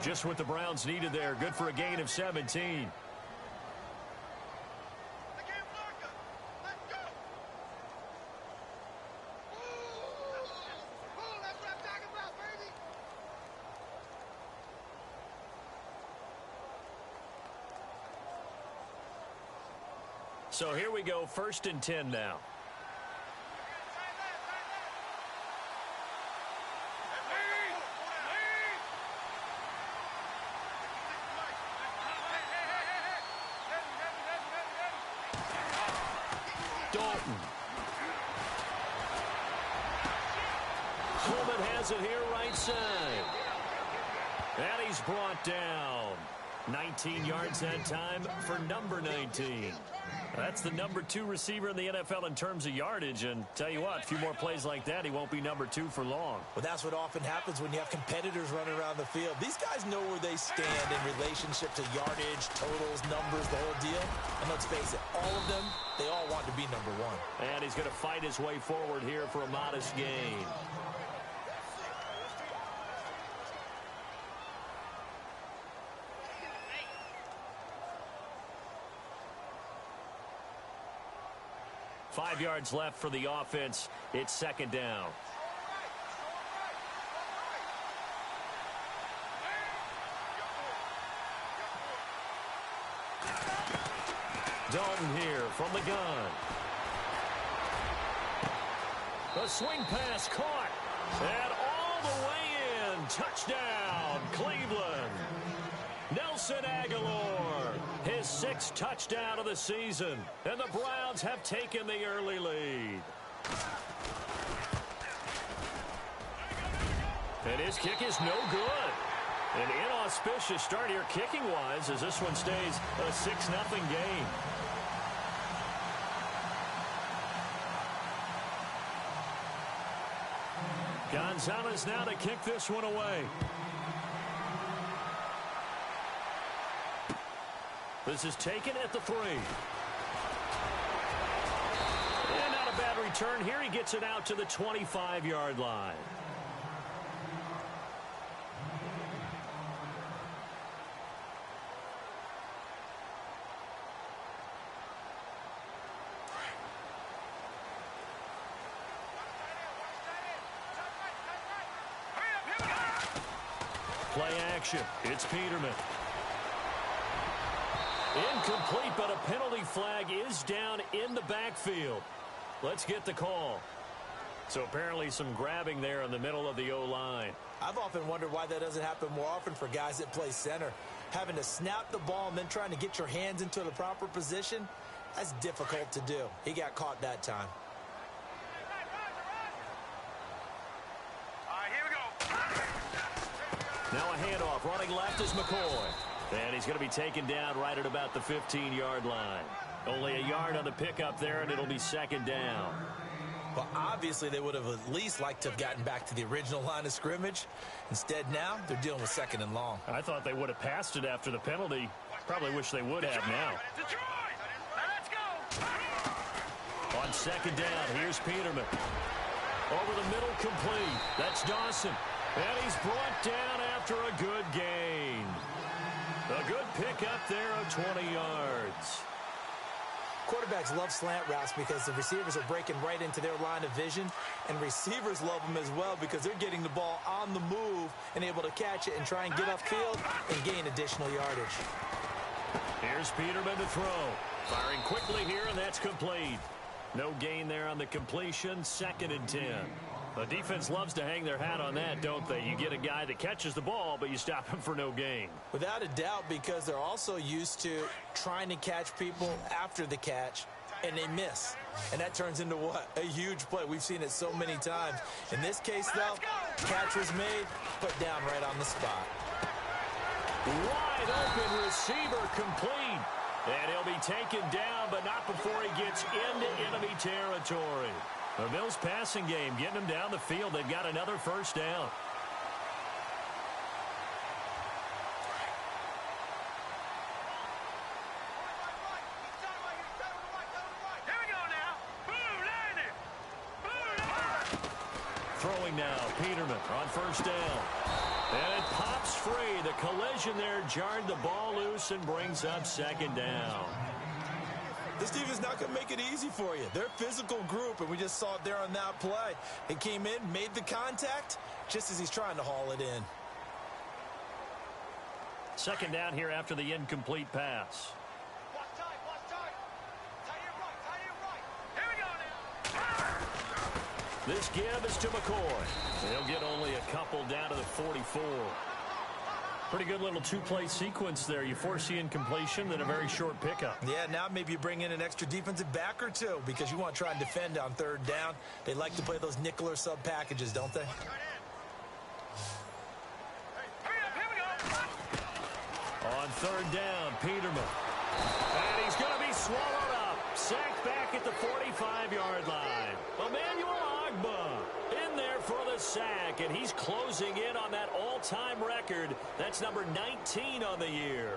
Just what the Browns needed there. Good for a gain of 17. So here we go, 1st and 10 now. Dalton. Coleman has it here right side. And he's brought down. 19 yards that time for number 19. That's the number 2 receiver in the NFL in terms of yardage. And tell you what, a few more plays like that, he won't be number 2 for long. Well, that's what often happens when you have competitors running around the field. These guys know where they stand in relationship to yardage, totals, numbers, the whole deal. And let's face it, all of them, they all want to be number 1. And he's going to fight his way forward here for a modest gain. Five yards left for the offense. It's 2nd down. Dalton here from the gun. The swing pass caught. And all the way in. Touchdown, Cleveland. Nelson Aguilar, his 6th touchdown of the season. And the Browns have taken the early lead. And his kick is no good. An inauspicious start here kicking-wise as this one stays a 6-0 game. Gonzalez now to kick this one away. This is taken at the 3. And not a bad return here. He gets it out to the 25-yard line. Play action. It's Peterman. Incomplete, but a penalty flag is down in the backfield. Let's get the call. So apparently some grabbing there in the middle of the O-line. I've often wondered why that doesn't happen more often for guys that play center. Having to snap the ball and then trying to get your hands into the proper position, that's difficult to do. He got caught that time. All right, here we go. Now a handoff. Running left is McCoy. And he's going to be taken down right at about the 15-yard line. Only a yard on the pickup there, and it'll be 2nd down. Well, obviously, they would have at least liked to have gotten back to the original line of scrimmage. Instead, now, they're dealing with 2nd and long. I thought they would have passed it after the penalty. Probably wish they would have now. Detroit! Now let's go! On 2nd down, here's Peterman. Over the middle, complete. That's Dawson. And he's brought down after a good gain. A good pickup there of 20 yards. Quarterbacks love slant routes because the receivers are breaking right into their line of vision, and receivers love them as well because they're getting the ball on the move and able to catch it and try and get upfield and gain additional yardage. Here's Peterman to throw. Firing quickly here, and that's complete. No gain there on the completion. 2nd and 10. The defense loves to hang their hat on that, don't they? You get a guy that catches the ball, but you stop him for no gain. Without a doubt, because they're also used to trying to catch people after the catch, and they miss. And that turns into what? A huge play. We've seen it so many times. In this case, though, catch was made, put down right on the spot. Wide open receiver complete. And he'll be taken down, but not before he gets into enemy territory. The Bills passing game, getting them down the field. They've got another 1st down. Here we go now. Boom, line it. Boom, Throwing now, Peterman on 1st down. And it pops free. The collision there jarred the ball loose and brings up second down. This defense is not going to make it easy for you. They're a physical group, and we just saw it there on that play. He came in, made the contact, just as he's trying to haul it in. Second down here after the incomplete pass. Watch tight, watch tight. Tight end right. Here we go now. This give is to McCoy. He'll get only a couple down to the 44. Pretty good little two-play sequence there. You force the incompletion, then a very short pickup. Yeah, now maybe you bring in an extra defensive back or two because you want to try and defend on third down. They like to play those nickel or sub packages, don't they? On third down, Peterman. And he's going to be swallowed up. Sacked back at the 45-yard line. Emmanuel Ogbah in there for the sack, and he's closing in on that all-time record. That's number 19 on the year.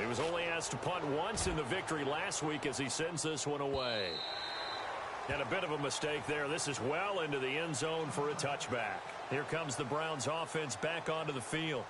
He was only asked to punt once in the victory last week as he sends this one away. And a bit of a mistake there. This is well into the end zone for a touchback. Here comes the Browns offense back onto the field.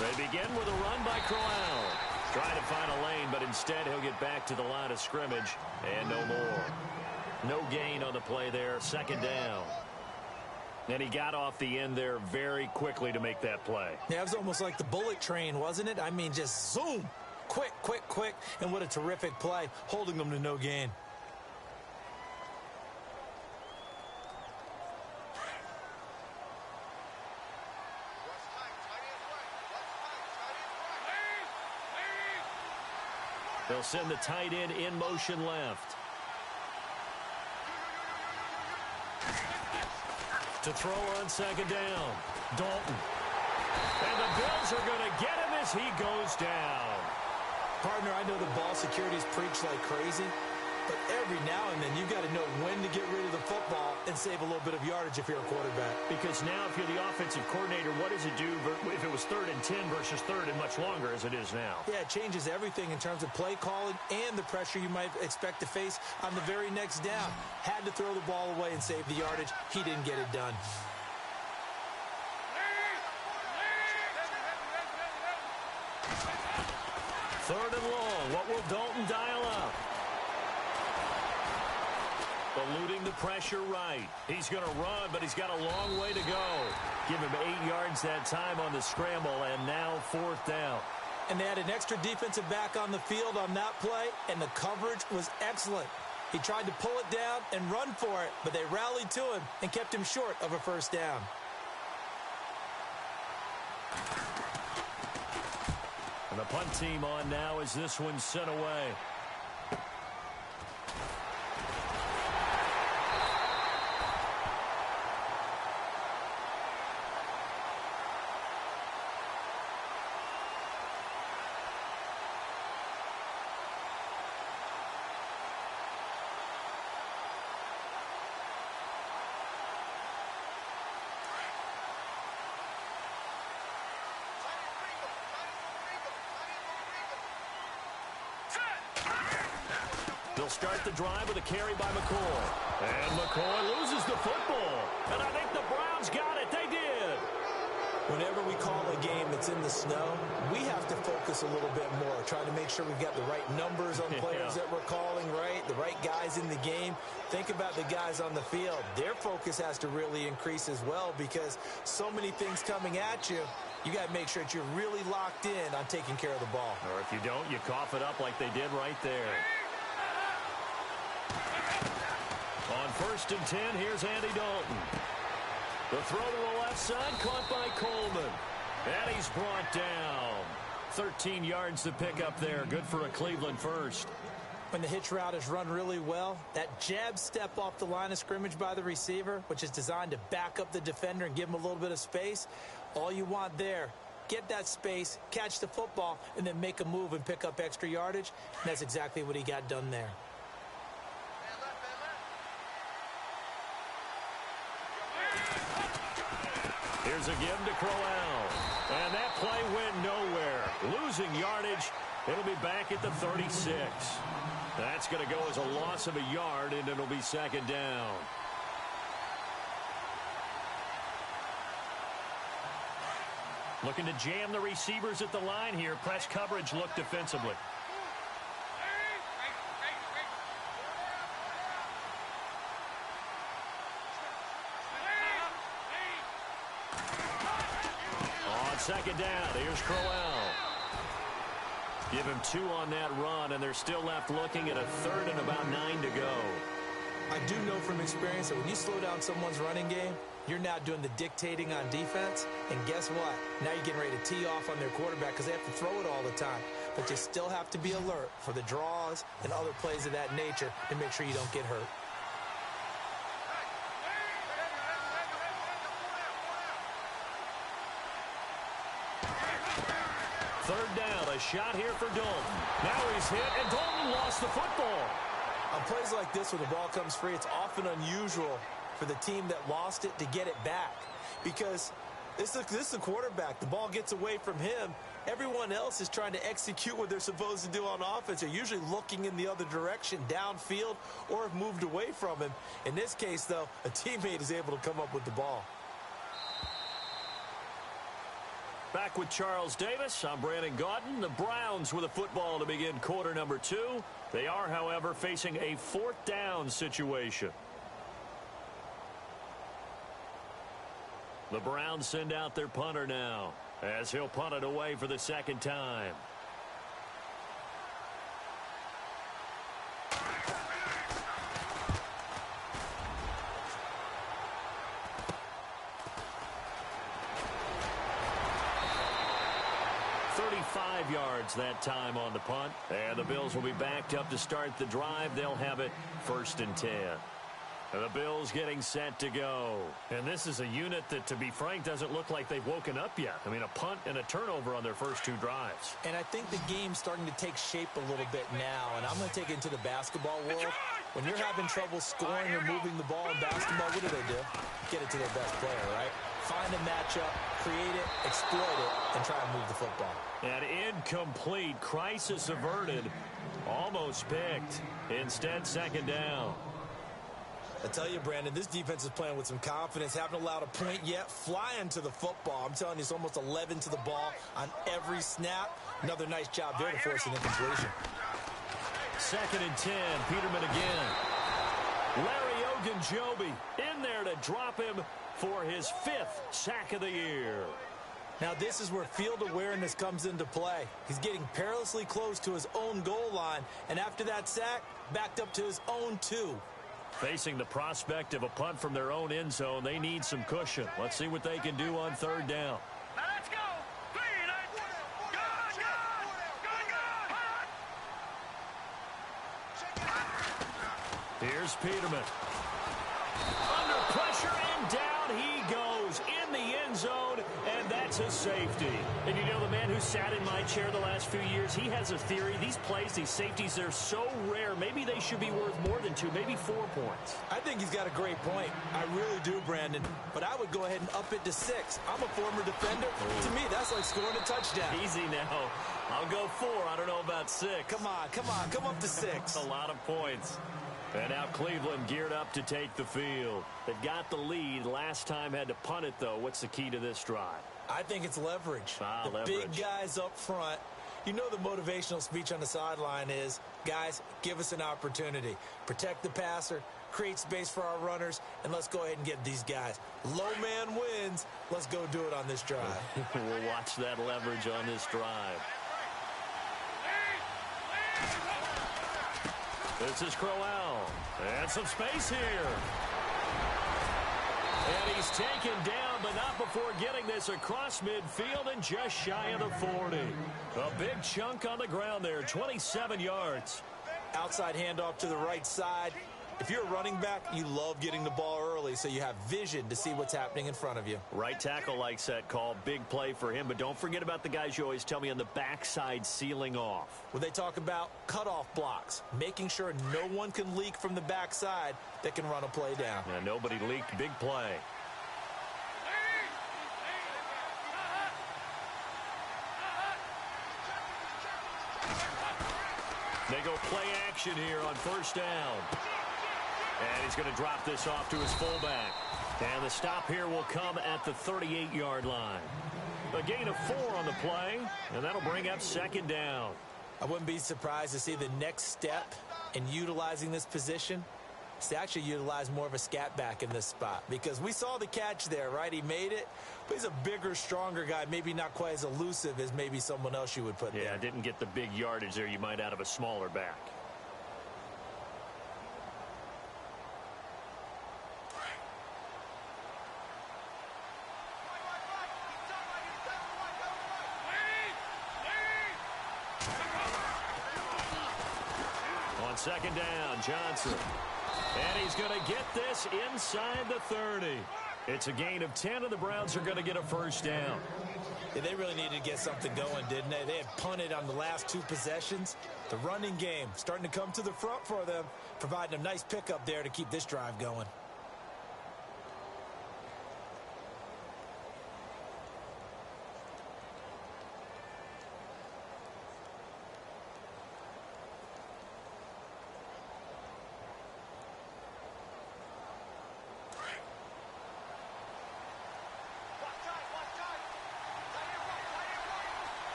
They begin with a run by Crowell. Trying to find a lane, but instead he'll get back to the line of scrimmage and no more. No gain on the play there. Second down. And he got off the end there very quickly to make that play. Yeah, it was almost like the bullet train, wasn't it? I mean, just zoom. Quick, quick, quick. And what a terrific play, holding them to no gain. They'll send the tight end in motion left. To throw on second down, Dalton. And the Bills are going to get him as he goes down. Partner, I know the ball security is preached like crazy, but every now and then you got to know when to get rid of the football and save a little bit of yardage if you're a quarterback. Because now if you're the offensive coordinator, what does it do if it was 3rd and 10 versus 3rd and much longer as it is now? Yeah, it changes everything in terms of play calling and the pressure you might expect to face on the very next down. Had to throw the ball away and save the yardage. He didn't get it done. Third and long. What will Dalton dial up? Eluding the pressure right. He's going to run, but he's got a long way to go. Give him 8 yards that time on the scramble, and now 4th down. And they had an extra defensive back on the field on that play, and the coverage was excellent. He tried to pull it down and run for it, but they rallied to him and kept him short of a first down. And the punt team on now as this one's sent away. They'll start the drive with a carry by McCoy. And McCoy loses the football. And I think the Browns got it. They did. Whenever we call a game that's in the snow, we have to focus a little bit more, trying to make sure we've got the right numbers on players that we're calling, right? The right guys in the game. Think about the guys on the field. Their focus has to really increase as well because so many things coming at you. You got to make sure that you're really locked in on taking care of the ball. Or if you don't, you cough it up like they did right there. On 1st and 10, here's Andy Dalton. The throw to the left side, caught by Coleman. And he's brought down. 13 yards to pick up there. Good for a Cleveland first. When the hitch route is run really well, that jab step off the line of scrimmage by the receiver, which is designed to back up the defender and give him a little bit of space, all you want there, get that space, catch the football, and then make a move and pick up extra yardage. And that's exactly what he got done there. Here's a give to Crowell. And that play went nowhere. Losing yardage. It'll be back at the 36. That's going to go as a loss of a yard, and it'll be second down. Looking to jam the receivers at the line here. Press coverage look defensively. On second down, here's Crowell. Give him 2 on that run, and they're still left looking at a third and about 9 to go. I do know from experience that when you slow down someone's running game, you're now doing the dictating on defense. And guess what? Now you're getting ready to tee off on their quarterback because they have to throw it all the time. But you still have to be alert for the draws and other plays of that nature to make sure you don't get hurt. Third down, a shot here for Dalton. Now he's hit, and Dalton lost the football. On plays like this, when the ball comes free, it's often unusual for the team that lost it to get it back. Because this is the quarterback. The ball gets away from him. Everyone else is trying to execute what they're supposed to do on offense. They're usually looking in the other direction, downfield, or have moved away from him. In this case, though, a teammate is able to come up with the ball. Back with Charles Davis, I'm Brandon Gaudin. The Browns with a football to begin quarter number 2. They are, however, facing a 4th down situation. The Browns send out their punter now, as he'll punt it away for the second time. Yards that time on the punt, and the Bills will be backed up to start the drive. They'll have it 1st and 10. And the Bills getting set to go. And this is a unit that, to be frank, doesn't look like they've woken up yet. I mean, a punt and a turnover on their first 2 drives. And I think the game's starting to take shape a little bit now, and I'm going to take it into the basketball world. When you're having trouble scoring or moving the ball in basketball, what do? Get it to their best player, right? Find a matchup, create it, exploit it, and try and move the football. And incomplete. Crisis averted. Almost picked. Instead, second down. I tell you, Brandon, this defense is playing with some confidence. Haven't allowed a point yet. Flying to the football. I'm telling you, it's almost 11 to the ball on every snap. Another nice job there to force an incompletion. 2nd and 10. Peterman again. Larry Ogunjobi in there to drop him for his 5th sack of the year. Now this is where field awareness comes into play. He's getting perilously close to his own goal line, and after that sack, backed up to his own 2. Facing the prospect of a punt from their own end zone, they need some cushion. Let's see what they can do on 3rd down. Now let's go. Here's Peterman. Under pressure, and down he goes in the end zone, and that's a safety. And you know, the man who sat in my chair the last few years, he has a theory. These plays, these safeties, they're so rare. Maybe they should be worth more than 2, maybe 4 points. I think he's got a great point. I really do, Brandon. But I would go ahead and up it to 6. I'm a former defender. To me, that's like scoring a touchdown. Easy now. I'll go 4. I don't know about 6. Come on. Come up to 6. A lot of points. And now Cleveland geared up to take the field. They've got the lead. Last time had to punt it, though. What's the key to this drive? I think it's leverage. The leverage. Big guys up front. You know the motivational speech on the sideline is, guys, give us an opportunity. Protect the passer, create space for our runners, and let's go ahead and get these guys. Low man wins. Let's go do it on this drive. We'll watch that leverage on this drive. This is Crowell. And some space here. And he's taken down, but not before getting this across midfield and just shy of the 40. A big chunk on the ground there, 27 yards. Outside handoff to the right side. If you're a running back, you love getting the ball early so you have vision to see what's happening in front of you. Right tackle likes that call. Big play for him. But don't forget about the guys you always tell me on the backside sealing off. When they talk about cutoff blocks, making sure no one can leak from the backside that can run a play down. Yeah, nobody leaked. Big play. They go play action here on first down. And he's going to drop this off to his fullback. And the stop here will come at the 38-yard line. A gain of 4 on the play, and that'll bring up second down. I wouldn't be surprised to see the next step in utilizing this position is to actually utilize more of a scat back in this spot. Because we saw the catch there, right? He made it, but he's a bigger, stronger guy, maybe not quite as elusive as maybe someone else you would put there. Yeah, didn't get the big yardage there you might out of a smaller back. On second down, Johnson. And he's going to get this inside the 30. It's a gain of 10, and the Browns are going to get a first down. Yeah, they really needed to get something going, didn't they? They had punted on the last 2 possessions. The running game starting to come to the front for them, providing a nice pickup there to keep this drive going.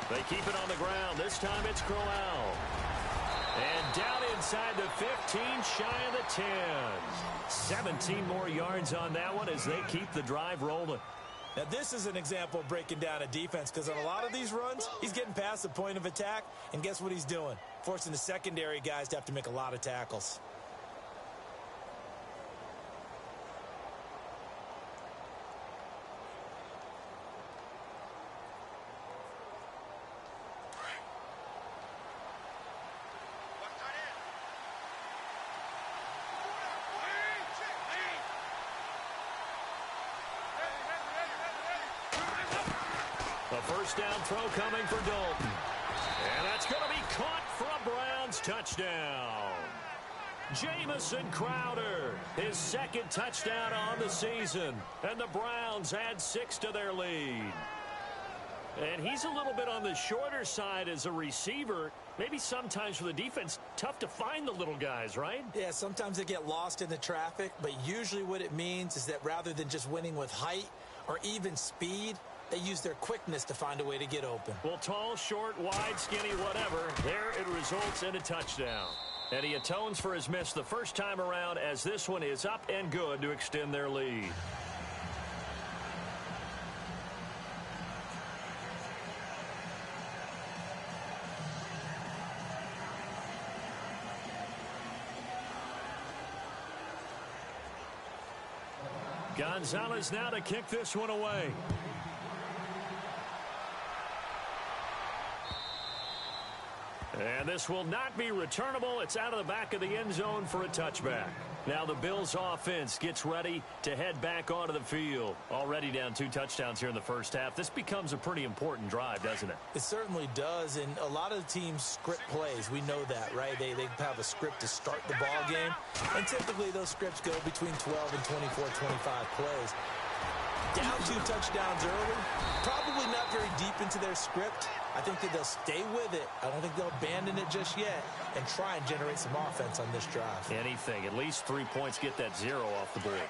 They keep it on the ground. This time it's Crowell. And down inside the 15, shy of the 10. 17 more yards on that one as they keep the drive rolling. Now, this is an example of breaking down a defense because on a lot of these runs, he's getting past the point of attack, and guess what he's doing? Forcing the secondary guys to have to make a lot of tackles. A first down throw coming for Dalton. And that's going to be caught for a Browns touchdown. Jamison Crowder, his second touchdown on the season. And the Browns add 6 to their lead. And he's a little bit on the shorter side as a receiver. Maybe sometimes for the defense, tough to find the little guys, right? Yeah, sometimes they get lost in the traffic, but usually what it means is that rather than just winning with height or even speed, they use their quickness to find a way to get open. Well, tall, short, wide, skinny, whatever, there it results in a touchdown. And he atones for his miss the first time around as this one is up and good to extend their lead. Gonzalez now to kick this one away. And this will not be returnable. It's out of the back of the end zone for a touchback. Now the Bills offense gets ready to head back onto the field. Already down 2 touchdowns here in the first half. This becomes a pretty important drive, doesn't it? It certainly does, and a lot of the teams script plays. We know that, right? They have a script to start the ball game, and typically those scripts go between 12 and 24, 25 plays. Down 2 touchdowns early, probably not very deep into their script. I think that they'll stay with it. I don't think they'll abandon it just yet and try and generate some offense on this drive. Anything. At least 3 points, get that 0 off the board.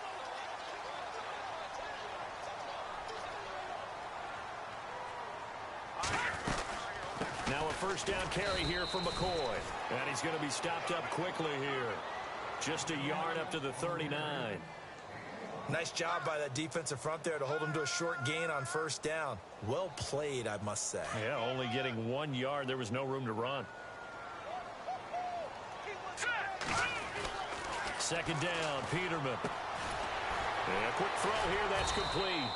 Now a first down carry here for McCoy. And he's going to be stopped up quickly here. Just a yard up to the 39. Nice job by that defensive front there to hold him to a short gain on first down. Well played, I must say. Yeah, only getting 1 yard. There was no room to run. Second down, Peterman. And a quick throw here, that's complete.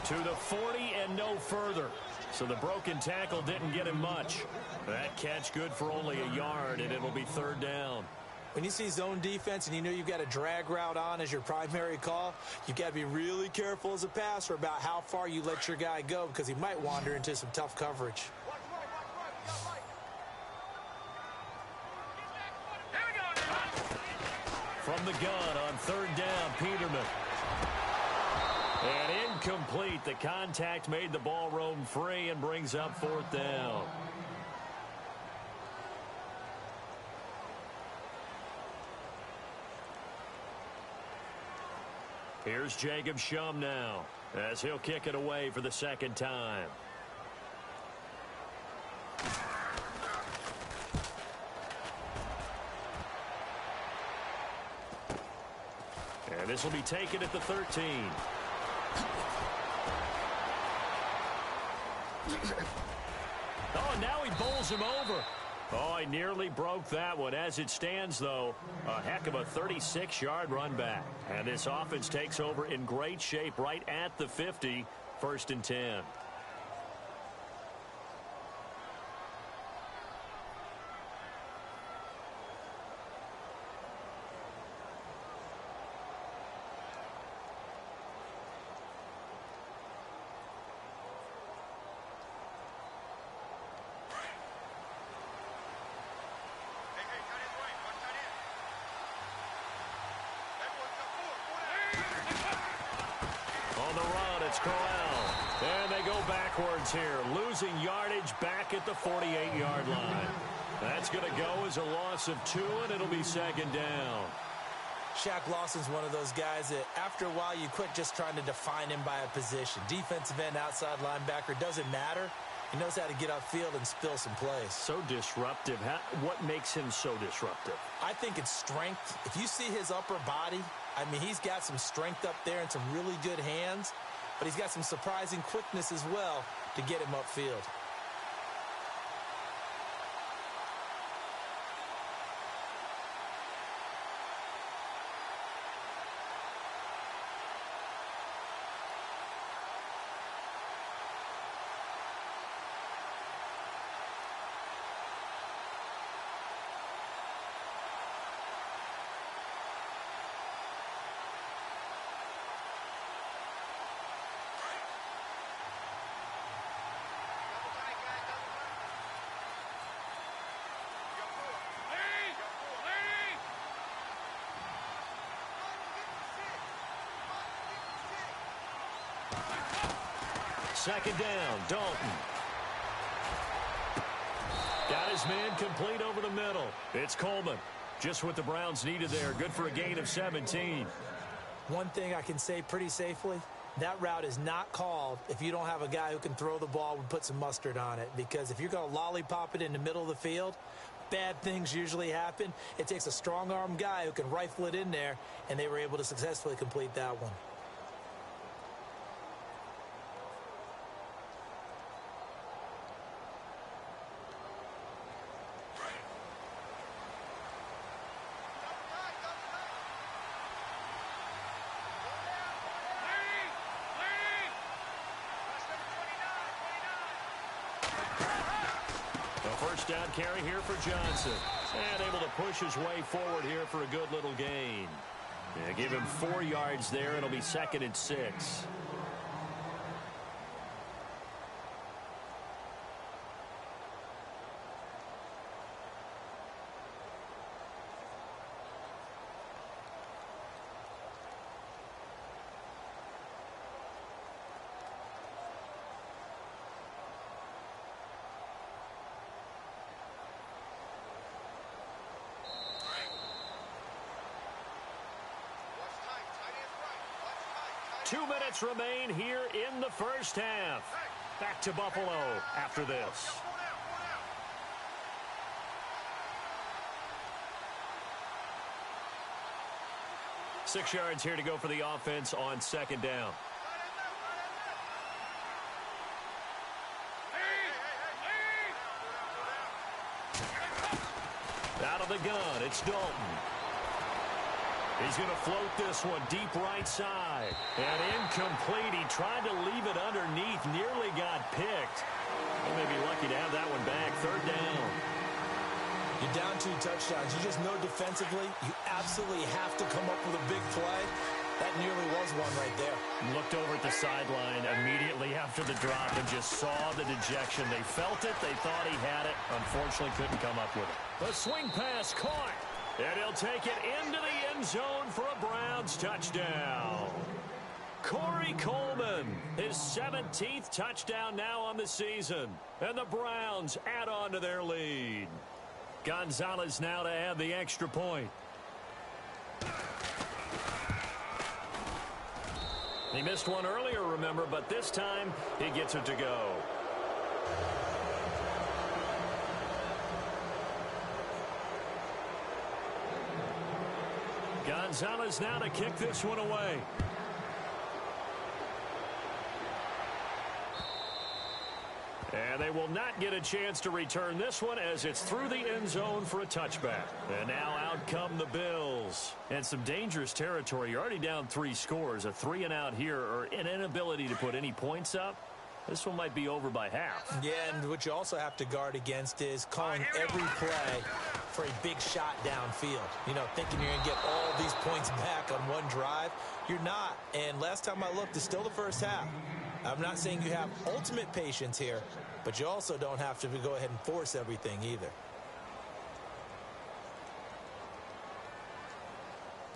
To the 40 and no further. So the broken tackle didn't get him much. That catch good for only a yard, and it'll be third down. When you see zone defense and you know you've got a drag route on as your primary call, you've got to be really careful as a passer about how far you let your guy go because he might wander into some tough coverage. From the gun on third down, Peterman. And incomplete. The contact made the ball roam free and brings up fourth down. Here's Jacob Shum now as he'll kick it away for the second time. And this will be taken at the 13. Oh, now he bowls him over. Oh, he nearly broke that one. As it stands, though, a heck of a 36-yard run back. And this offense takes over in great shape right at the 50, 1st and 10. It's Corral. And they go backwards here, losing yardage back at the 48-yard line. That's going to go as a loss of 2, and it'll be second down. Shaq Lawson's one of those guys that after a while you quit just trying to define him by a position. Defensive end, outside linebacker, doesn't matter. He knows how to get upfield and spill some plays. So disruptive. What makes him so disruptive? I think it's strength. If you see his upper body, I mean, he's got some strength up there and some really good hands. But he's got some surprising quickness as well to get him upfield. Second down, Dalton. Got his man complete over the middle. It's Coleman. Just what the Browns needed there. Good for a gain of 17. One thing I can say pretty safely, that route is not called if you don't have a guy who can throw the ball and put some mustard on it. Because if you're going to lollipop it in the middle of the field, bad things usually happen. It takes a strong-arm guy who can rifle it in there, and they were able to successfully complete that one. First down carry here for Johnson. And able to push his way forward here for a good little gain. Yeah, give him 4 yards there. It'll be 2nd and 6. Two minutes remain here in the first half. Back to Buffalo after this. Six yards here to go for the offense on second down. Out of the gun, it's Dalton. He's going to float this one deep right side. And incomplete. He tried to leave it underneath. Nearly got picked. He may be lucky to have that one back. Third down. You're down 2 touchdowns. You just know defensively you absolutely have to come up with a big play. That nearly was one right there. Looked over at the sideline immediately after the drop and just saw the dejection. They felt it. They thought he had it. Unfortunately, couldn't come up with it. The swing pass caught. And he'll take it into the end zone for a Browns touchdown. Corey Coleman, his 17th touchdown now on the season. And the Browns add on to their lead. Gonzalez now to add the extra point. He missed one earlier, remember, but this time he gets it to go. Gonzalez now to kick this one away. And they will not get a chance to return this one as it's through the end zone for a touchback. And now out come the Bills. And some dangerous territory. You're already down 3 scores. A 3-and-out here or an inability to put any points up. This one might be over by half. Yeah, and what you also have to guard against is calling every play for a big shot downfield. You know, thinking you're going to get all these points back on one drive. You're not. And last time I looked, it's still the first half. I'm not saying you have ultimate patience here, but you also don't have to go ahead and force everything either.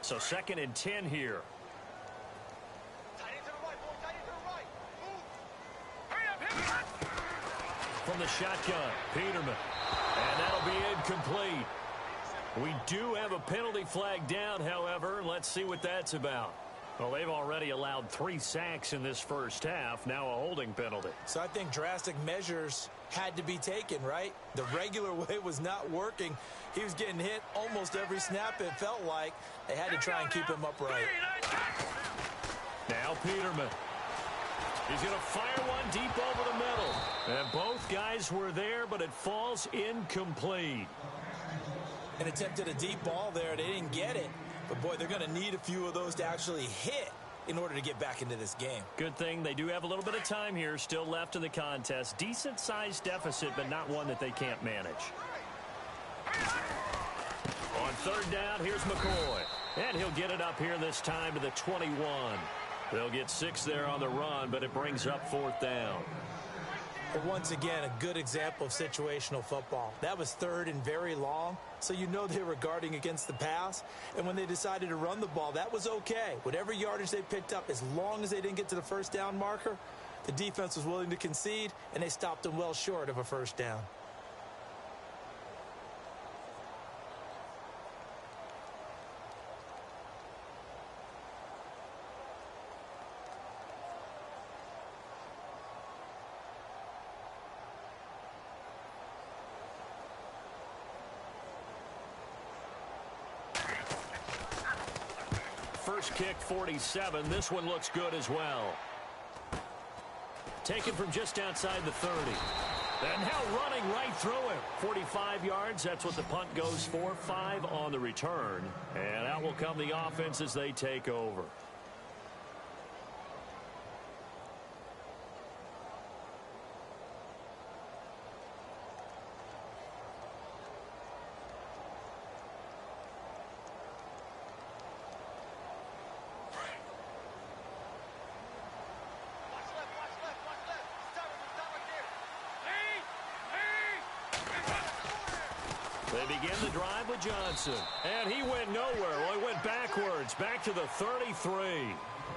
So 2nd and 10 here. Tight end to the right, boy. Tight end to the right. Move. Hurry up, hit me. From the shotgun, Peterman. And that'll be incomplete. We do have a penalty flag down, however. Let's see what that's about. Well, they've already allowed 3 sacks in this first half. Now a holding penalty. So I think drastic measures had to be taken, right? The regular way was not working. He was getting hit almost every snap, it felt like. They had to try and keep him upright. Now Peterman. He's going to fire one deep over the middle. And both guys were there, but it falls incomplete. And attempted a deep ball there. They didn't get it. But, boy, they're going to need a few of those to actually hit in order to get back into this game. Good thing they do have a little bit of time here still left in the contest. Decent-sized deficit, but not one that they can't manage. On 3rd down, here's McCoy. And he'll get it up here this time to the 21. They'll get 6 there on the run, but it brings up 4th down. But once again, a good example of situational football. That was 3rd and very long, so you know they were guarding against the pass. And when they decided to run the ball, that was okay. Whatever yardage they picked up, as long as they didn't get to the 1st down marker, the defense was willing to concede, and they stopped them well short of a 1st down. First kick, 47. This one looks good as well. Taken from just outside the 30. And now running right through him. 45 yards, that's what the punt goes for. 5 on the return. And out will come the offense as they take over. They begin the drive with Johnson. And he went nowhere. Well, he went backwards, back to the 33.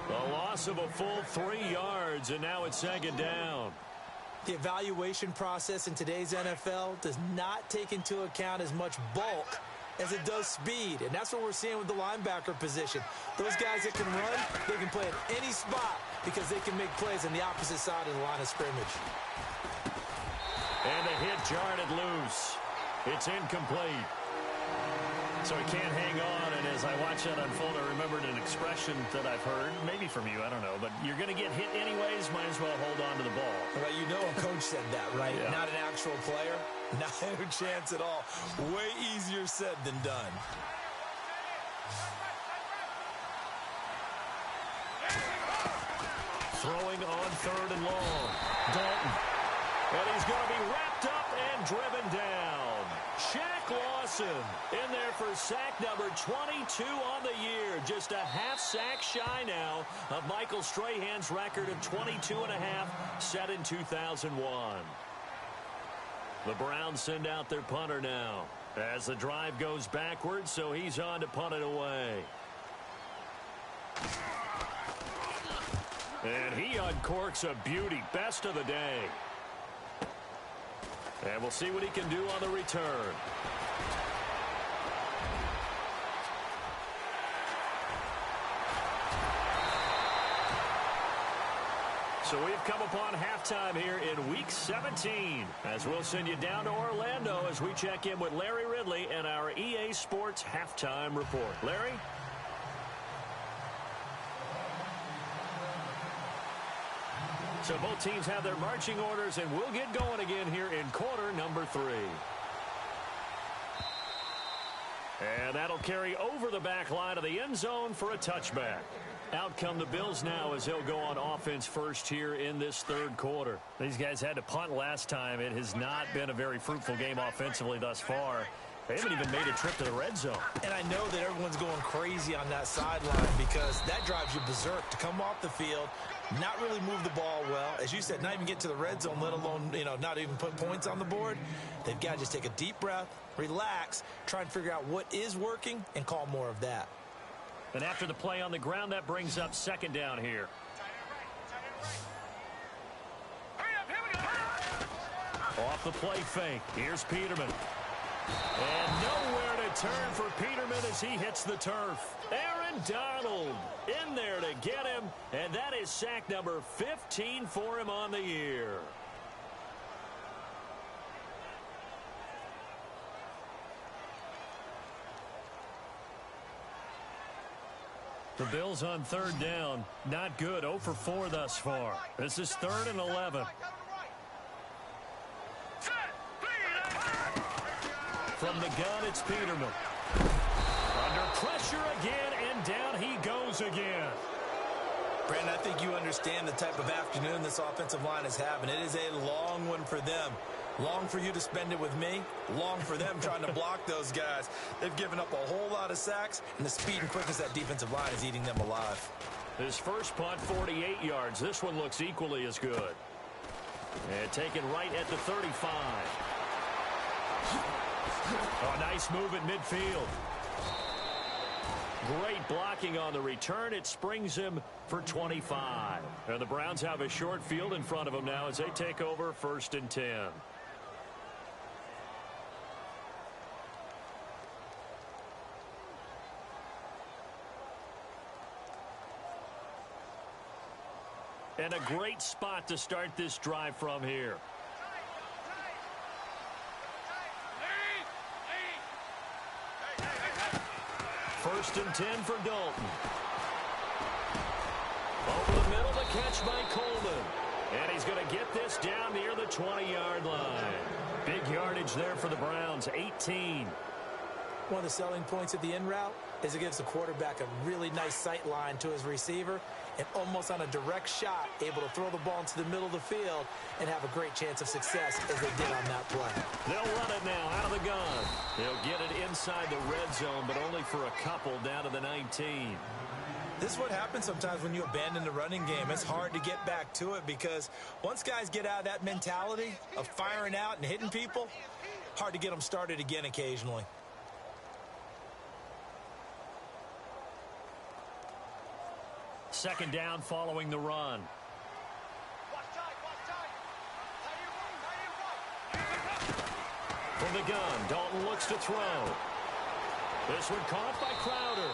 A loss of a full 3 yards, and now it's 2nd down. The evaluation process in today's NFL does not take into account as much bulk as it does speed. And that's what we're seeing with the linebacker position. Those guys that can run, they can play at any spot because they can make plays on the opposite side of the line of scrimmage. And the hit jarred it loose. It's incomplete. So he can't hang on, and as I watch that unfold, I remembered an expression that I've heard, maybe from you, I don't know, but you're going to get hit anyways, might as well hold on to the ball. Well, you know a coach said that, right? Yeah. Not an actual player. Not a chance at all. Way easier said than done. Throwing on 3rd and long. Dalton. And he's going to be wrapped up and driven down. Shaq Lawson in there for sack number 22 on the year. Just a half sack shy now of Michael Strahan's record of 22.5 set in 2001. The Browns send out their punter now as the drive goes backwards, so he's on to punt it away. And he uncorks a beauty. Best of the day. And we'll see what he can do on the return. So we've come upon halftime here in Week 17 as we'll send you down to Orlando as we check in with Larry Ridley and our EA Sports Halftime Report. Larry? So both teams have their marching orders, and we'll get going again here in quarter number 3. And that'll carry over the back line of the end zone for a touchback. Out come the Bills now as they'll go on offense first here in this 3rd quarter. These guys had to punt last time. It has not been a very fruitful game offensively thus far. They haven't even made a trip to the red zone. And I know that everyone's going crazy on that sideline because that drives you berserk to come off the field, not really move the ball well. As you said, not even get to the red zone, let alone, not even put points on the board. They've got to just take a deep breath, relax, try and figure out what is working, and call more of that. And after the play on the ground, that brings up 2nd down here. Off the play fake. Here's Peterman. And nowhere to turn for Peterman as he hits the turf. Aaron Donald in there to get him, and that is sack number 15 for him on the year. The Bills on 3rd down. Not good. 0 for 4 thus far. This is 3rd and 11. From the gun, it's Peterman. Under pressure again, and down he goes again. Brandon, I think you understand the type of afternoon this offensive line is having. It is a long one for them. Long for you to spend it with me. Long for them trying to block those guys. They've given up a whole lot of sacks, and the speed and quickness of that defensive line is eating them alive. His first punt, 48 yards. This one looks equally as good. And taken right at the 35. Oh, nice move at midfield. Great blocking on the return. It springs him for 25. And the Browns have a short field in front of them now as they take over 1st and 10. And a great spot to start this drive from here. 1st and 10 for Dalton. Over the middle, the catch by Coleman. And he's going to get this down near the 20-yard line. Big yardage there for the Browns, 18. One of the selling points of the in route is it gives the quarterback a really nice sight line to his receiver and almost on a direct shot able to throw the ball into the middle of the field and have a great chance of success as they did on that play. They'll run it now out of the gun. They'll get it inside the red zone, but only for a couple down to the 19. This is what happens sometimes when you abandon the running game. It's hard to get back to it because once guys get out of that mentality of firing out and hitting people, hard to get them started again occasionally. Second down following the run. From the gun, Dalton looks to throw. This one caught by Crowder.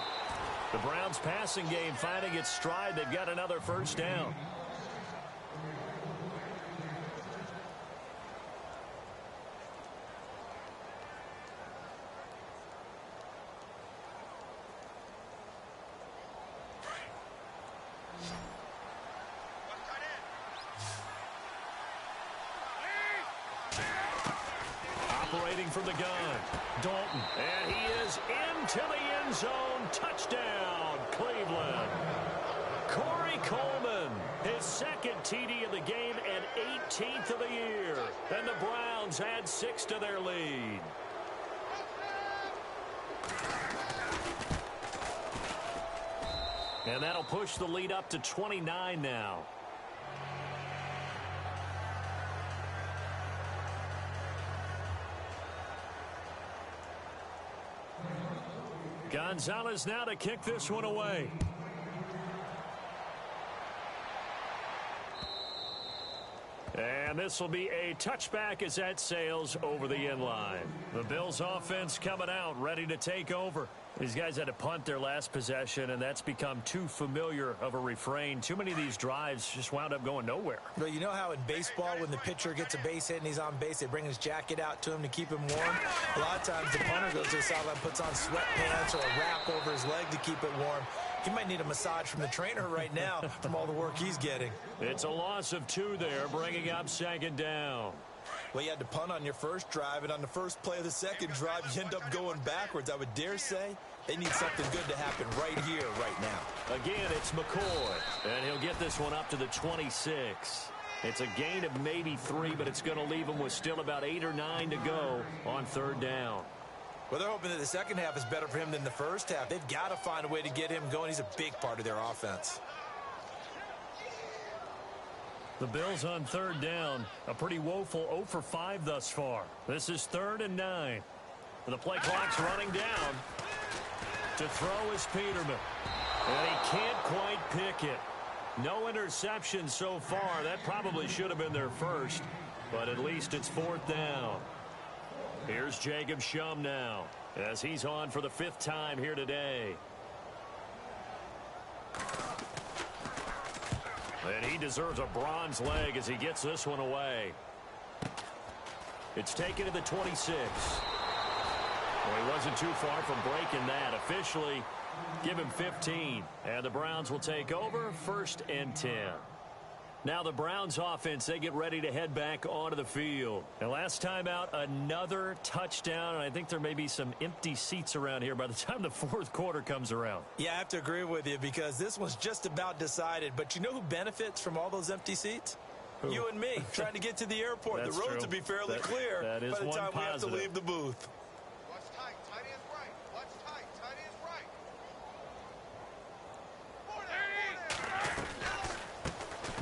The Browns passing game finding its stride. They've got another first down. Operating from the gun, Dalton. And he is into the end zone. Touchdown, Cleveland. Corey Coleman, his second TD of the game and 18th of the year. And the Browns add 6 to their lead. And that'll push the lead up to 29 now. Gonzalez now to kick this one away. And this will be a touchback as that sails over the end line. The Bills offense coming out, ready to take over. These guys had to punt their last possession, and that's become too familiar of a refrain. Too many of these drives just wound up going nowhere. Well, you know how in baseball, when the pitcher gets a base hit and he's on base, they bring his jacket out to him to keep him warm? A lot of times the punter goes to the sideline, puts on sweatpants or a wrap over his leg to keep it warm. He might need a massage from the trainer right now from all the work he's getting. It's a loss of 2 there, bringing up second down. Well, you had to punt on your first drive, and on the first play of the second drive, you end up going backwards. I would dare say they need something good to happen right here, right now. Again, it's McCoy, and he'll get this one up to the 26. It's a gain of maybe 3, but it's going to leave him with still about 8 or 9 to go on third down. Well, they're hoping that the second half is better for him than the first half. They've got to find a way to get him going. He's a big part of their offense. The Bills on third down, a pretty woeful 0 for 5 thus far. This is 3rd and 9. The play clock's running down. To throw is Peterman. And he can't quite pick it. No interception so far. That probably should have been their first. But at least it's 4th down. Here's Jacob Shum now, as he's on for the 5th time here today. And he deserves a bronze leg as he gets this one away. It's taken to the 26. Well, he wasn't too far from breaking that. Officially, give him 15. And the Browns will take over, 1st and 10. Now the Browns offense, they get ready to head back onto the field. And last time out, another touchdown. And I think there may be some empty seats around here by the time the 4th quarter comes around. Yeah, I have to agree with you because this one's just about decided. But you know who benefits from all those empty seats? Who? You and me, trying to get to the airport. The roads will be fairly clear by the time we have to leave the booth. Watch tight. Tight ends right. Watch tight. Tight ends right.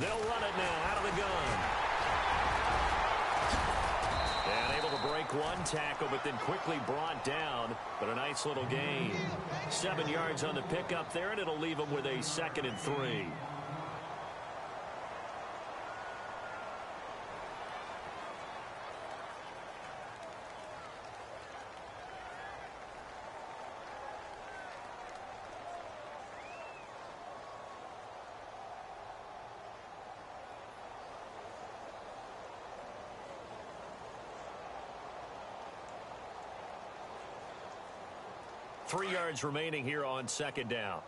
They'll run it now out of the gun. And able to break one tackle, but then quickly brought down. But a nice little gain. 7 yards on the pickup there, and it'll leave them with a 2nd and 3. Three yards remaining here on 2nd down.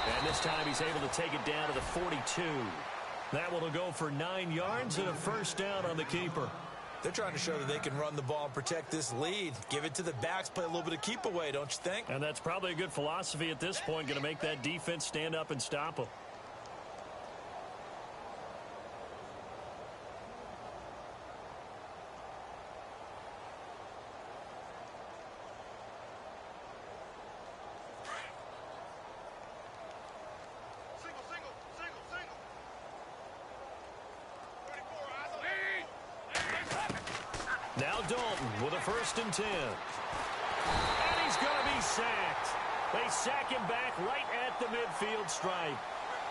And this time he's able to take it down to the 42. That one will go for 9 yards and a 1st down on the keeper. They're trying to show that they can run the ball and protect this lead. Give it to the backs, play a little bit of keep away, don't you think? And that's probably a good philosophy at this point, going to make that defense stand up and stop them. Now Dalton with a 1st and 10. And he's going to be sacked. They sack him back right at the midfield stripe.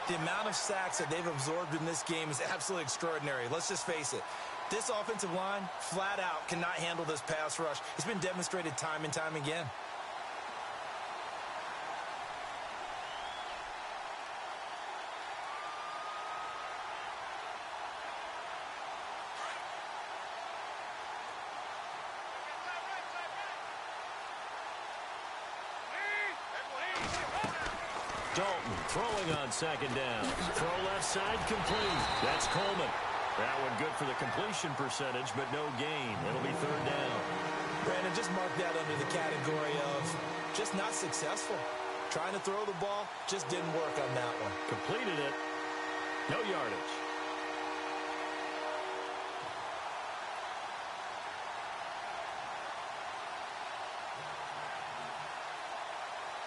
The amount of sacks that they've absorbed in this game is absolutely extraordinary. Let's just face it. This offensive line, flat out, cannot handle this pass rush. It's been demonstrated time and time again. Dalton throwing on 2nd down. Throw left side complete. That's Coleman. That one good for the completion percentage, but no gain. It'll be third down. Brandon, just mark that under the category of just not successful. Trying to throw the ball, just didn't work on that one. Completed it. No yardage.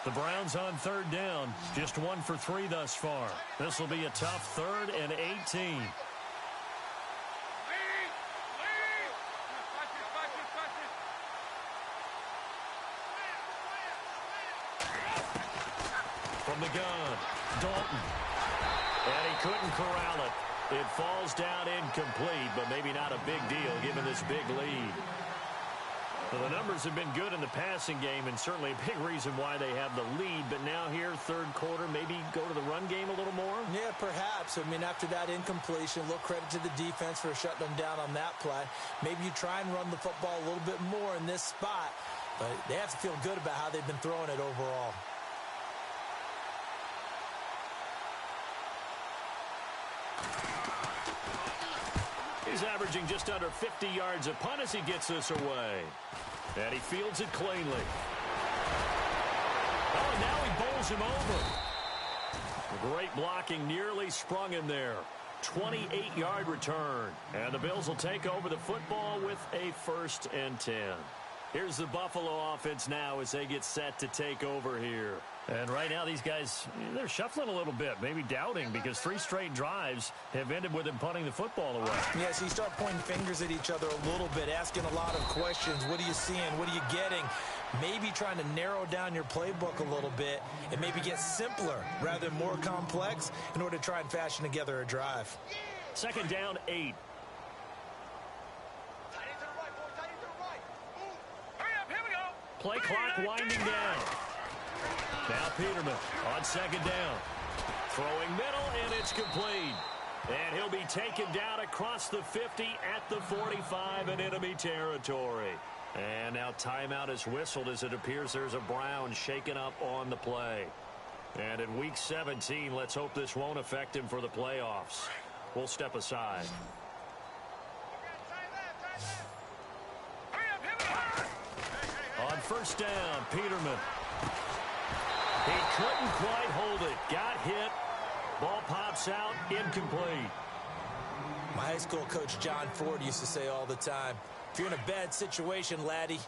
The Browns on third down. Just 1 for 3 thus far. This will be a tough 3rd and 18. From the gun, Dalton. And he couldn't corral it. It falls down incomplete, but maybe not a big deal given this big lead. Well, the numbers have been good in the passing game, and certainly a big reason why they have the lead. But now here, third quarter, maybe go to the run game a little more? Yeah, perhaps. I mean, after that incompletion, a little credit to the defense for shutting them down on that play. Maybe you try and run the football a little bit more in this spot. But they have to feel good about how they've been throwing it overall. He's averaging just under 50 yards a punt as he gets this away. And he fields it cleanly. Oh, and now he bowls him over. Great blocking, nearly sprung him there. 28-yard return. And the Bills will take over the football with a 1st and 10. Here's the Buffalo offense now as they get set to take over here. And right now these guys, they're shuffling a little bit, maybe doubting, because 3 straight drives have ended with them punting the football away. Yeah, so you start pointing fingers at each other a little bit, asking a lot of questions. What are you seeing? What are you getting? Maybe trying to narrow down your playbook a little bit and maybe get simpler rather than more complex in order to try and fashion together a drive. 2nd down, 8. Play clock winding down. Now Peterman on 2nd down. Throwing middle, and it's complete. And he'll be taken down across the 50 at the 45 in enemy territory. And now timeout is whistled as it appears there's a Brown shaken up on the play. And in Week 17, let's hope this won't affect him for the playoffs. We'll step aside. On 1st down, Peterman. He couldn't quite hold it. Got hit. Ball pops out. Incomplete. My high school coach, John Ford, used to say all the time, if you're in a bad situation, laddie,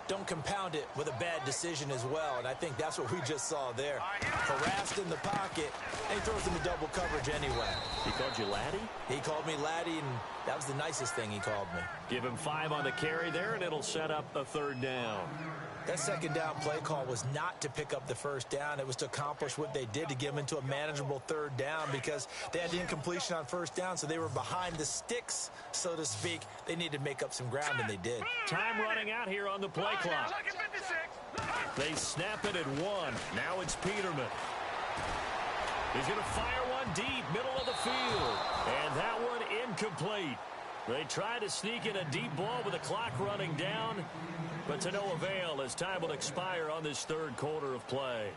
don't compound it with a bad decision as well. And I think that's what we just saw there. Harassed in the pocket, and he throws into double coverage anyway. He called you laddie? He called me laddie, and that was the nicest thing he called me. Give him 5 on the carry there, and it'll set up a 3rd down. That 2nd down play call was not to pick up the 1st down. It was to accomplish what they did, to get them into a manageable 3rd down, because they had the incompletion on 1st down, so they were behind the sticks, so to speak. They needed to make up some ground, and they did. Time running out here on the play clock. They snap it at 1. Now it's Peterman. He's going to fire one deep, middle of the field. And that one incomplete. They try to sneak in a deep ball with the clock running down, but to no avail as time will expire on this 3rd quarter of play.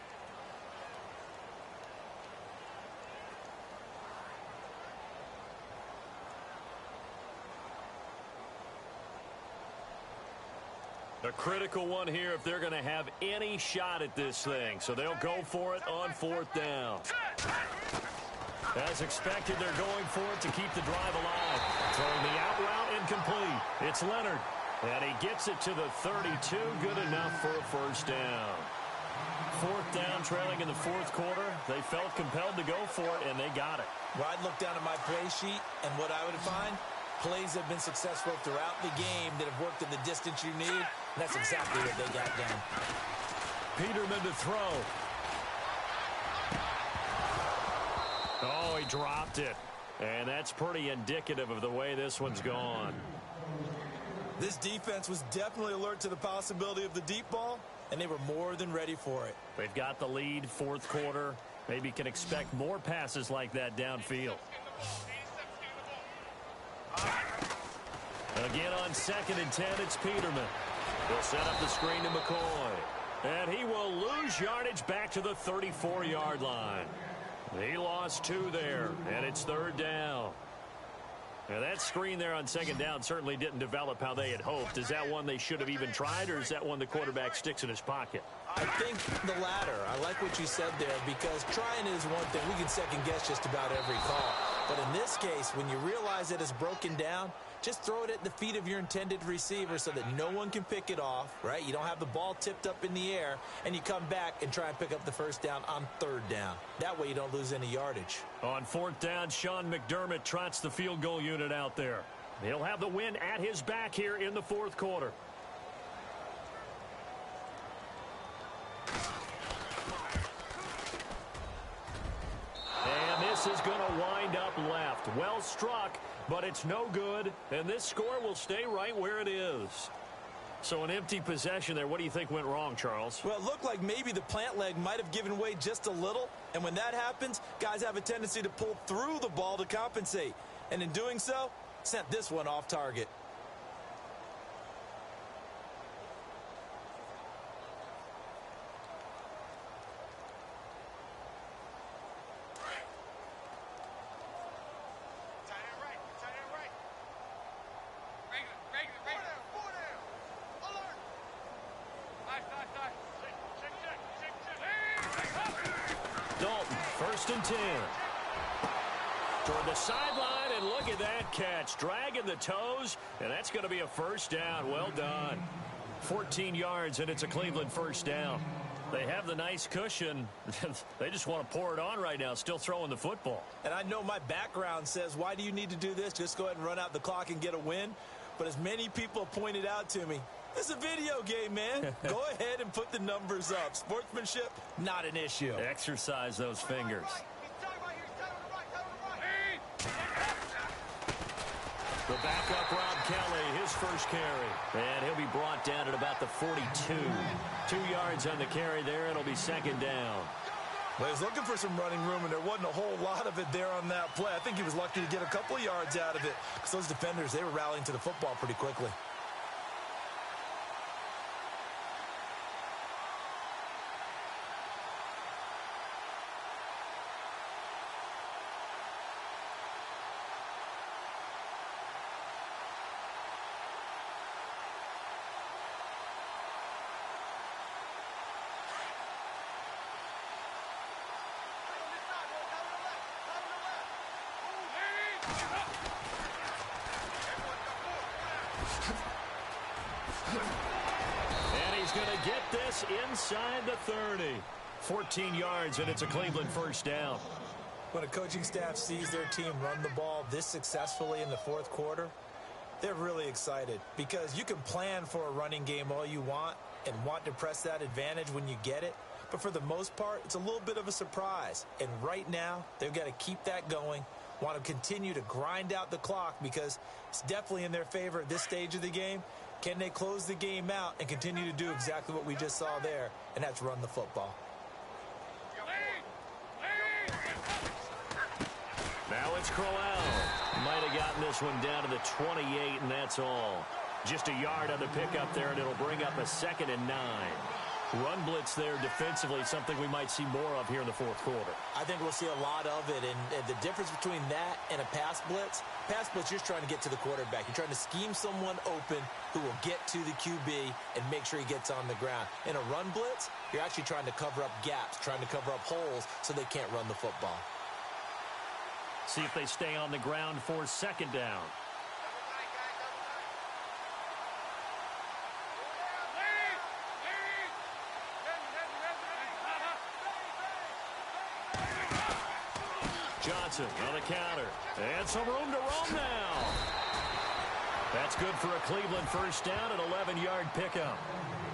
A critical one here if they're going to have any shot at this thing. So they'll go for it on 4th down. As expected, they're going for it to keep the drive alive. Throwing the out route incomplete. It's Leonard. And he gets it to the 32. Good enough for a 1st down. 4th down, trailing in the 4th quarter. They felt compelled to go for it, and they got it. Well, I'd look down at my play sheet, and what I would find, plays have been successful throughout the game that have worked in the distance you need. And that's exactly what they got done. Peterman to throw. Oh, he dropped it. And that's pretty indicative of the way this one's gone. This defense was definitely alert to the possibility of the deep ball, and they were more than ready for it. They've got the lead, 4th quarter. Maybe can expect more passes like that downfield. Again on 2nd and 10, it's Peterman. He'll set up the screen to McCoy. And he will lose yardage back to the 34-yard line. He lost 2 there, and it's 3rd down. Now that screen there on second down certainly didn't develop how they had hoped. Is that one they should have even tried, or is that one the quarterback sticks in his pocket? I think the latter. I like what you said there, because trying is one thing. We can second guess just about every call. But in this case, when you realize that it's broken down, just throw it at the feet of your intended receiver so that no one can pick it off, right? You don't have the ball tipped up in the air, and you come back and try and pick up the first down on third down. That way you don't lose any yardage. On fourth down, Sean McDermott trots the field goal unit out there. He'll have the win at his back here in the fourth quarter. And this is going to wind up left. Well struck, but it's no good, and this score will stay right where it is. So an empty possession there. What do you think went wrong, Charles? Well, it looked like maybe the plant leg might have given way just a little, and when that happens, guys have a tendency to pull through the ball to compensate, and in doing so, sent this one off target. Dalton, 1st and 10. Toward the sideline, and look at that catch. Dragging the toes, and that's going to be a first down. Well done. 14 yards, and it's a Cleveland first down. They have the nice cushion. They just want to pour it on right now, still throwing the football. And I know my background says, why do you need to do this? Just go ahead and run out the clock and get a win. But as many people pointed out to me, it's a video game, man. Go ahead and put the numbers up. Sportsmanship, not an issue. Exercise those fingers. The backup, Rob Kelly, his first carry. And he'll be brought down at about the 42. 2 yards on the carry there. It'll be second down. Well, he was looking for some running room, and there wasn't a whole lot of it there on that play. I think he was lucky to get a couple of yards out of it, because those defenders, they were rallying to the football pretty quickly. And he's going to get this inside the 30. 14 yards, and it's a Cleveland first down. When a coaching staff sees their team run the ball this successfully in the fourth quarter, they're really excited, because you can plan for a running game all you want and want to press that advantage when you get it. But for the most part, it's a little bit of a surprise. And right now, they've got to keep that going, want to continue to grind out the clock, because it's definitely in their favor at this stage of the game. Can they close the game out and continue to do exactly what we just saw there, and that's run the football? Now it's Crowell. Might have gotten this one down to the 28, and that's all. Just a yard on the pickup there, and it'll bring up a 2nd and 9. Run blitz there defensively, something we might see more of here in the fourth quarter. I think we'll see a lot of it, and the difference between that and a pass blitz, you're trying to get to the quarterback. You're trying to scheme someone open who will get to the QB and make sure he gets on the ground. In a run blitz, you're actually trying to cover up gaps, trying to cover up holes so they can't run the football. See if they stay on the ground for second down. Johnson on the counter. And some room to roam now. That's good for a Cleveland first down, an 11-yard pickup.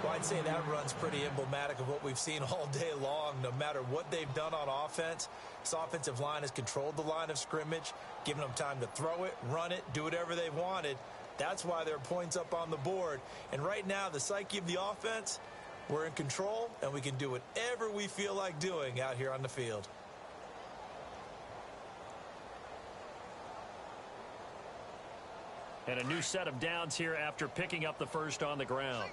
Well, I'd say that run's pretty emblematic of what we've seen all day long. No matter what they've done on offense, this offensive line has controlled the line of scrimmage, given them time to throw it, run it, do whatever they wanted. That's why there are points up on the board. And right now, the psyche of the offense, we're in control, and we can do whatever we feel like doing out here on the field. And a new set of downs here after picking up the first on the ground.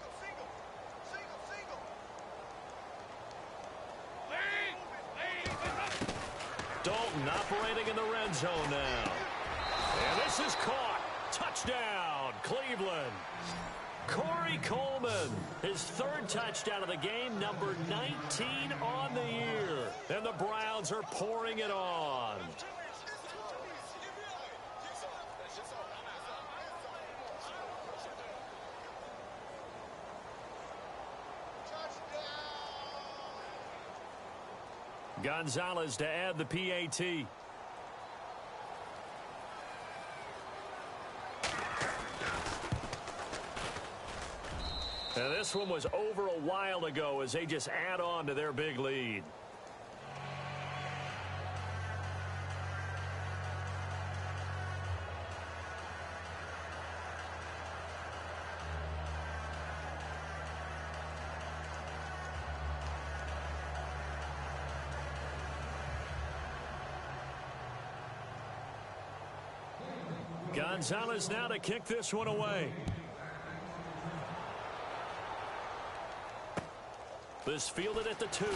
Dalton operating in the red zone now. And this This is caught. Touchdown, Cleveland. Corey Coleman, his third touchdown of the game, number 19 on the year. And the Browns are pouring it on. Gonzalez to add the PAT. And this one was over a while ago as they just add on to their big lead. Gonzalez now to kick this one away. This fielded at the 2. And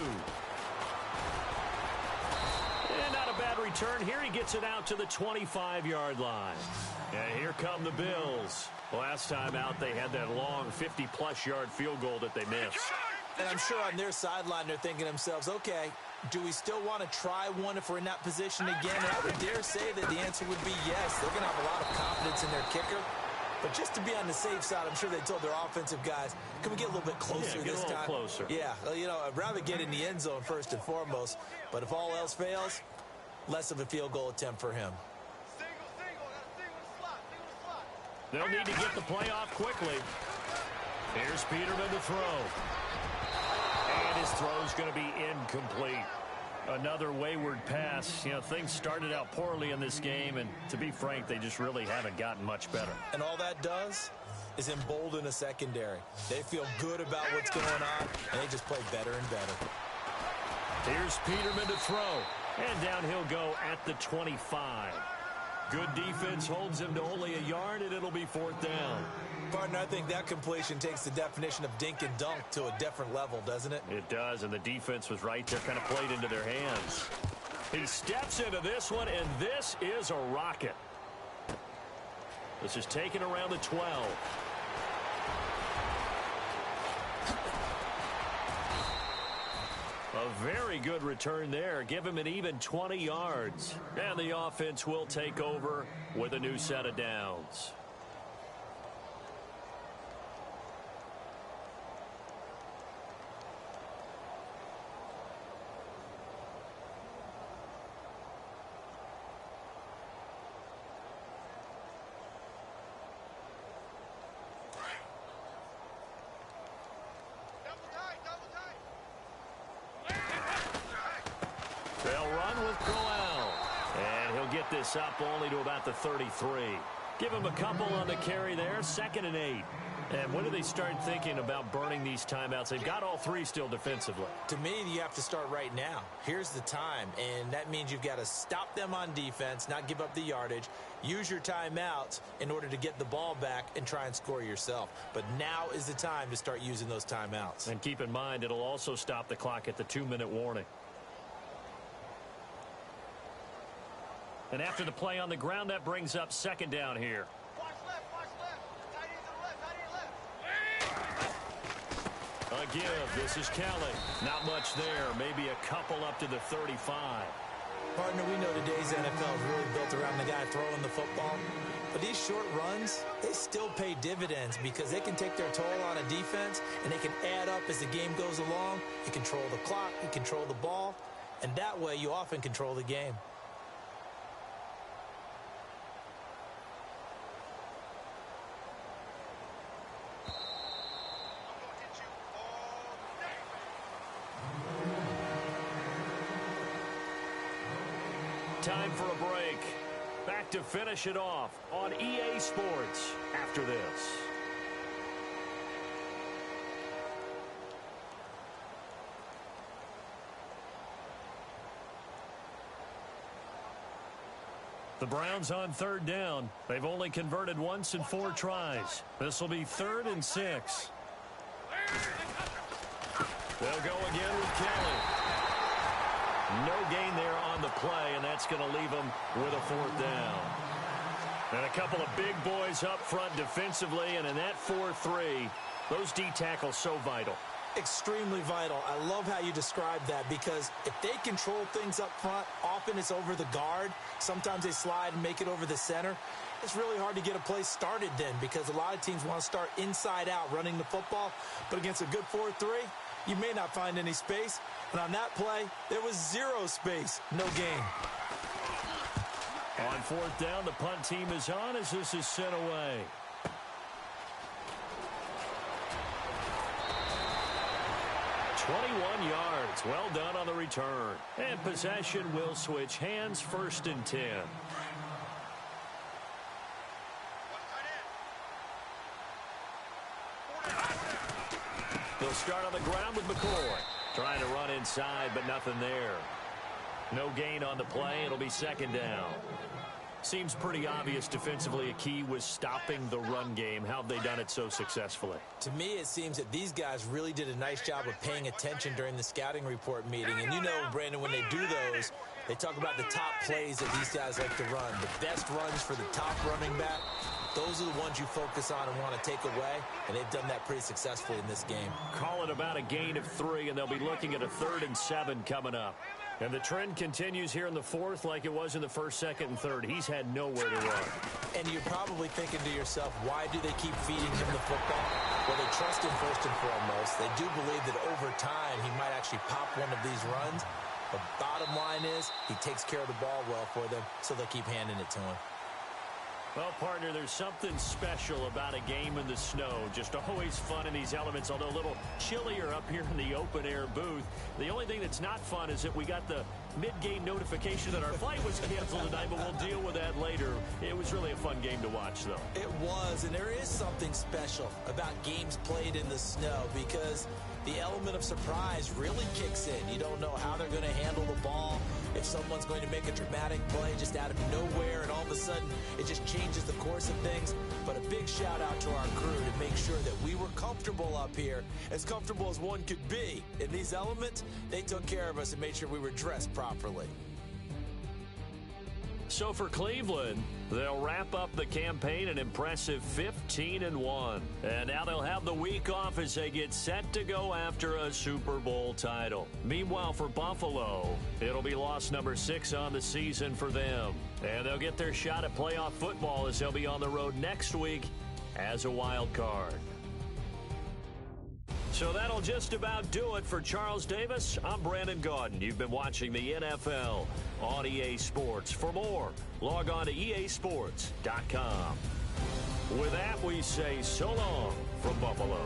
not a bad return here. He gets it out to the 25-yard line. And here come the Bills. Last time out, they had that long 50-plus yard field goal that they missed. And I'm sure on their sideline, they're thinking to themselves, okay, do we still want to try one if we're in that position again? And I would dare say that the answer would be yes. They're going to have a lot of confidence in their kicker. But just to be on the safe side, I'm sure they told their offensive guys, can we get a little bit closer this time? Get a little closer. Yeah, you know, I'd rather get in the end zone first and foremost. But if all else fails, less of a field goal attempt for him. They'll need to get the play off quickly. Here's Peterman to throw. And his throw's going to be incomplete. Another wayward pass. You know, things started out poorly in this game, and to be frank, they just really haven't gotten much better. And all that does is embolden a secondary. They feel good about what's going on, and they just play better and better. Here's Peterman to throw. And down he'll go at the 25. Good defense holds him to only a yard, and it'll be 4th down. Partner, I think that completion takes the definition of dink and dunk to a different level, doesn't it? It does, and the defense was right there, kind of played into their hands. He steps into this one, and this is a rocket. This is taken around the 12. A very good return there. Give him an even 20 yards. And the offense will take over with a new set of downs. They'll run with Crowell. And he'll get this up only to about the 33. Give him a couple on the carry there. 2nd and 8. And when do they start thinking about burning these timeouts? They've got all 3 still defensively. To me, you have to start right now. Here's the time, and that means you've got to stop them on defense, not give up the yardage, use your timeouts in order to get the ball back and try and score yourself. But now is the time to start using those timeouts. And keep in mind, it'll also stop the clock at the 2-minute warning. And after the play on the ground, that brings up 2nd down here. Watch left, watch left. Tight end to the left, tight end left. A give. This is Kelly. Not much there. Maybe a couple up to the 35. Partner, we know today's NFL is really built around the guy throwing the football. But these short runs, they still pay dividends because they can take their toll on a defense and they can add up as the game goes along. You control the clock, you control the ball, and that way you often control the game. Time for a break. Back to finish it off on EA Sports after this. The Browns on 3rd down. They've only converted once in 4 tries. This will be 3rd and 6. They'll go again with Kelly. No gain there on the play, and that's going to leave them with a 4th down. And a couple of big boys up front defensively, and in that 4-3, those D tackles so vital. Extremely vital. I love how you described that, because if they control things up front, often it's over the guard. Sometimes they slide and make it over the center. It's really hard to get a play started then, because a lot of teams want to start inside out running the football. But against a good 4-3, you may not find any space. And on that play, there was zero space. No gain. On fourth down, the punt team is on as this is sent away. "21 yards. Well done on the return. And possession will switch hands, 1st and 10. They'll start on the ground with McCoy. Trying to run inside, but nothing there. No gain on the play. It'll be 2nd down. Seems pretty obvious defensively a key was stopping the run game. How have they done it so successfully? To me, it seems that these guys really did a nice job of paying attention during the scouting report meeting. And you know, Brandon, when they do those, they talk about the top plays that these guys like to run. The best runs for the top running back, those are the ones you focus on and want to take away. And they've done that pretty successfully in this game. Call it about a gain of 3, and they'll be looking at a 3rd and 7 coming up. And the trend continues here in the 4th like it was in the 1st, 2nd, and 3rd. He's had nowhere to run. And you're probably thinking to yourself, why do they keep feeding him the football? Well, they trust him first and foremost. They do believe that over time he might actually pop one of these runs. But bottom line is he takes care of the ball well for them, so they'll keep handing it to him. Well, partner, there's something special about a game in the snow. Just always fun in these elements, although a little chillier up here in the open-air booth. The only thing that's not fun is that we got the mid-game notification that our flight was canceled tonight, but we'll deal with that later. It was really a fun game to watch, though. It was, and there is something special about games played in the snow, because the element of surprise really kicks in. You don't know how they're going to handle the ball, if someone's going to make a dramatic play just out of nowhere, and all of a sudden it just changes the course of things. But a big shout out to our crew to make sure that we were comfortable up here, as comfortable as one could be. In these elements, they took care of us and made sure we were dressed properly. So for Cleveland, they'll wrap up the campaign an impressive 15-1. And now they'll have the week off as they get set to go after a Super Bowl title. Meanwhile, for Buffalo, it'll be loss number 6 on the season for them. And they'll get their shot at playoff football as they'll be on the road next week as a wild card. So that'll just about do it for Charles Davis. I'm Brandon Gaudin. You've been watching the NFL on EA Sports. For more, log on to easports.com. With that, we say so long from Buffalo.